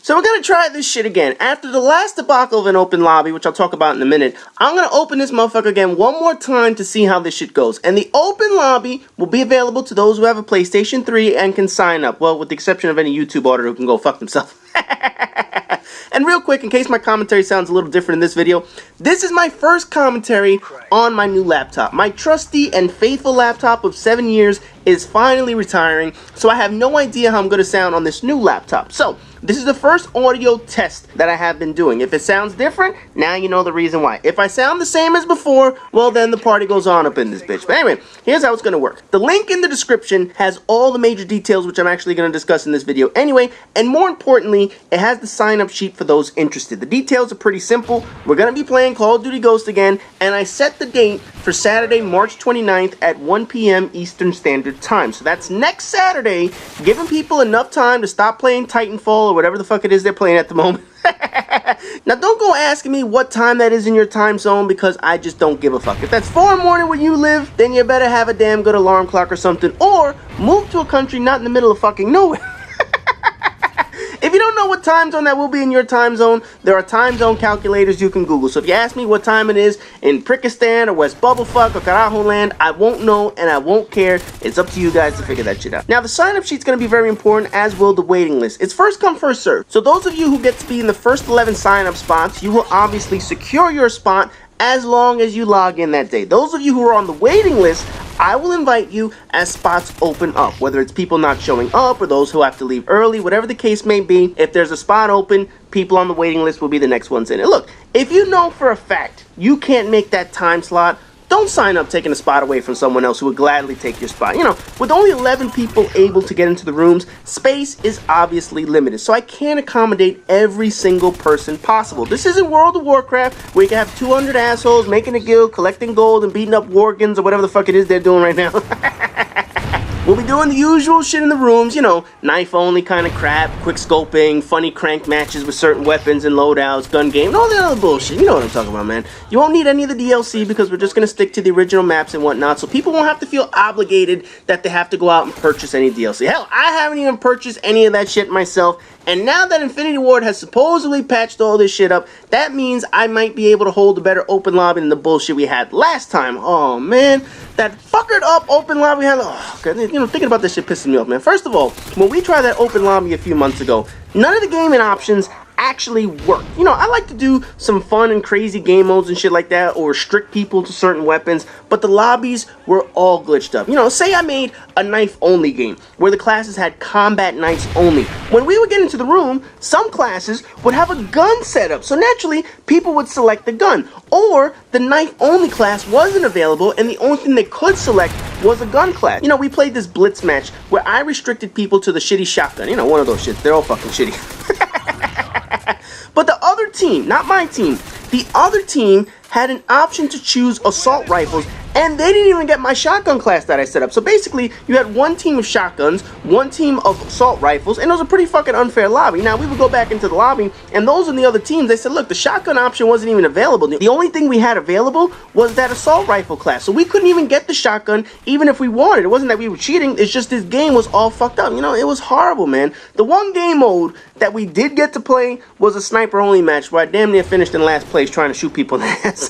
So we're gonna try this shit again. After the last debacle of an open lobby, which I'll talk about in a minute, I'm gonna open this motherfucker again one more time to see how this shit goes. And the open lobby will be available to those who have a PlayStation 3 and can sign up. Well, with the exception of any YouTube auditor who can go fuck themselves. And real quick, in case my commentary sounds a little different in this video, this is my first commentary on my new laptop. My trusty and faithful laptop of 7 years is finally retiring, so I have no idea how I'm going to sound on this new laptop. So, this is the first audio test that I have been doing. If it sounds different, now you know the reason why. If I sound the same as before, well then the party goes on up in this bitch. But anyway, here's how it's going to work. The link in the description has all the major details which I'm actually going to discuss in this video anyway, and more importantly, it has the sign-up sheet for those interested. The details are pretty simple. We're going to be playing Call of Duty Ghost again, and I set the date for Saturday, March 29th at 1 p.m. Eastern Standard Time. So that's next Saturday, giving people enough time to stop playing Titanfall or whatever the fuck it is they're playing at the moment. Now don't go asking me what time that is in your time zone, because I just don't give a fuck. If that's 4 in the morning where you live, then you better have a damn good alarm clock or something, or move to a country not in the middle of fucking nowhere. If you don't know what time zone that will be in your time zone, there are time zone calculators you can Google. So if you ask me what time it is in Prickistan or West Bubblefuck or Carajo Land, I won't know and I won't care. It's up to you guys to figure that shit out. Now the sign-up sheet's going to be very important, as will the waiting list. It's first come, first serve. So those of you who get to be in the first 11 sign-up spots, you will obviously secure your spot as long as you log in that day. Those of you who are on the waiting list, I will invite you as spots open up, whether it's people not showing up or those who have to leave early, whatever the case may be. If there's a spot open, people on the waiting list will be the next ones in. And look, if you know for a fact you can't make that time slot, don't sign up taking a spot away from someone else who would gladly take your spot. You know, with only 11 people able to get into the rooms, space is obviously limited, so I can't accommodate every single person possible. This isn't World of Warcraft, where you can have 200 assholes making a guild, collecting gold, and beating up Worgans or whatever the fuck it is they're doing right now. We'll be doing the usual shit in the rooms, you know, knife-only kind of crap, quick scoping, funny crank matches with certain weapons and loadouts, gun game, and all that other bullshit. You know what I'm talking about, man. You won't need any of the DLC because we're just going to stick to the original maps and whatnot, so people won't have to feel obligated that they have to go out and purchase any DLC. Hell, I haven't even purchased any of that shit myself, and now that Infinity Ward has supposedly patched all this shit up, that means I might be able to hold a better open lobby than the bullshit we had last time. Oh, man. That fuckered up open lobby we had. Oh, God, you know, thinking about this shit pisses me off, man. First of all, when we tried that open lobby a few months ago, none of the gaming options actually work. You know, I like to do some fun and crazy game modes and shit like that, or restrict people to certain weapons, but the lobbies were all glitched up. You know, say I made a knife-only game, where the classes had combat knives only. When we would get into the room, some classes would have a gun set up, so naturally, people would select the gun. Or, the knife-only class wasn't available, and the only thing they could select was a gun class. You know, we played this blitz match, where I restricted people to the shitty shotgun. You know, one of those shits. They're all fucking shitty. But the other team, not my team, the other team had an option to choose assault rifles, and they didn't even get my shotgun class that I set up. So basically, you had one team of shotguns, one team of assault rifles, and it was a pretty fucking unfair lobby. Now, we would go back into the lobby, and those in the other teams, they said, look, the shotgun option wasn't even available. The only thing we had available was that assault rifle class. So we couldn't even get the shotgun, even if we wanted. It wasn't that we were cheating, it's just this game was all fucked up. You know, it was horrible, man. The one game mode that we did get to play was a sniper-only match, where I damn near finished in last place trying to shoot people in the ass.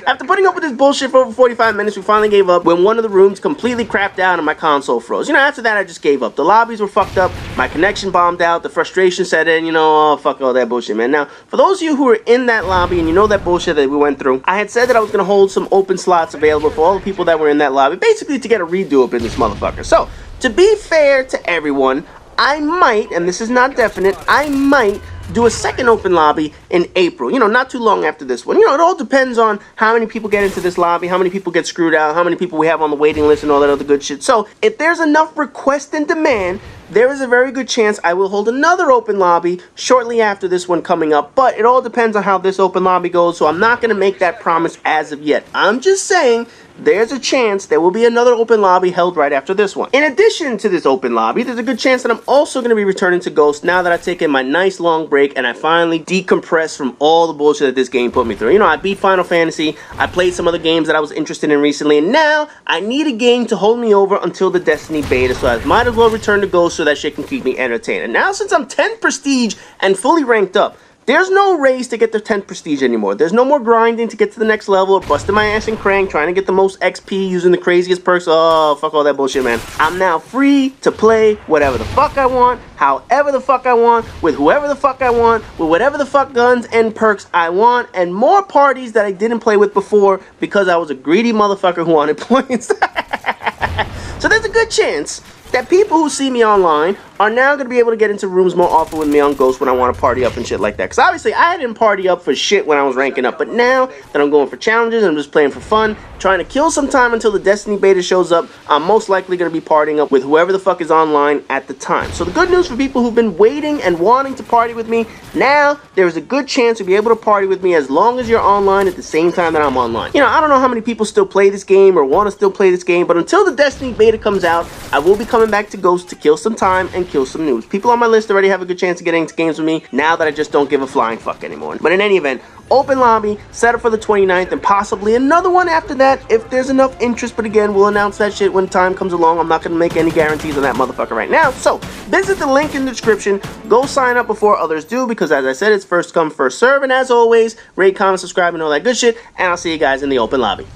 After putting up with this bullshit for over 45 minutes, we finally gave up when one of the rooms completely crapped out and my console froze. You know, after that, I just gave up. The lobbies were fucked up, my connection bombed out, the frustration set in, you know, oh, fuck all that bullshit, man. Now, for those of you who are in that lobby and you know that bullshit that we went through, I had said that I was going to hold some open slots available for all the people that were in that lobby, basically to get a redo up in this motherfucker. So, to be fair to everyone, I might, and this is not definite, I might do a second open lobby in April. You know, not too long after this one. You know, it all depends on how many people get into this lobby, how many people get screwed out, how many people we have on the waiting list and all that other good shit. So, if there's enough request and demand, there is a very good chance I will hold another open lobby shortly after this one coming up. But it all depends on how this open lobby goes, so I'm not going to make that promise as of yet. I'm just saying, there's a chance there will be another open lobby held right after this one. In addition to this open lobby, there's a good chance that I'm also going to be returning to Ghost now that I've taken my nice long break and I finally decompressed from all the bullshit that this game put me through. You know, I beat Final Fantasy, I played some other games that I was interested in recently, and now I need a game to hold me over until the Destiny beta, so I might as well return to Ghost so that shit can keep me entertained. And now since I'm 10 prestige and fully ranked up, there's no race to get the 10 prestige anymore. There's no more grinding to get to the next level or busting my ass in crank, trying to get the most XP using the craziest perks. Oh, fuck all that bullshit, man. I'm now free to play whatever the fuck I want, however the fuck I want, with whoever the fuck I want, with whatever the fuck guns and perks I want, and more parties that I didn't play with before because I was a greedy motherfucker who wanted points. So there's a good chance that people who see me online are now going to be able to get into rooms more often with me on Ghost when I want to party up and shit like that. Because obviously I didn't party up for shit when I was ranking up. But now that I'm going for challenges and I'm just playing for fun, trying to kill some time until the Destiny beta shows up, I'm most likely going to be partying up with whoever the fuck is online at the time. So the good news for people who've been waiting and wanting to party with me, now there's a good chance you'll be able to party with me as long as you're online at the same time that I'm online. You know, I don't know how many people still play this game or want to still play this game, but until the Destiny beta comes out, I will be coming back to Ghost to kill some time and kill some news. People on my list already have a good chance of getting into games with me now that I just don't give a flying fuck anymore. But in any event, open lobby, set up for the 29th, and possibly another one after that if there's enough interest. But again, we'll announce that shit when time comes along. I'm not going to make any guarantees on that motherfucker right now. So visit the link in the description. Go sign up before others do, because as I said, it's first come, first serve. And as always, rate, comment, subscribe, and all that good shit. And I'll see you guys in the open lobby.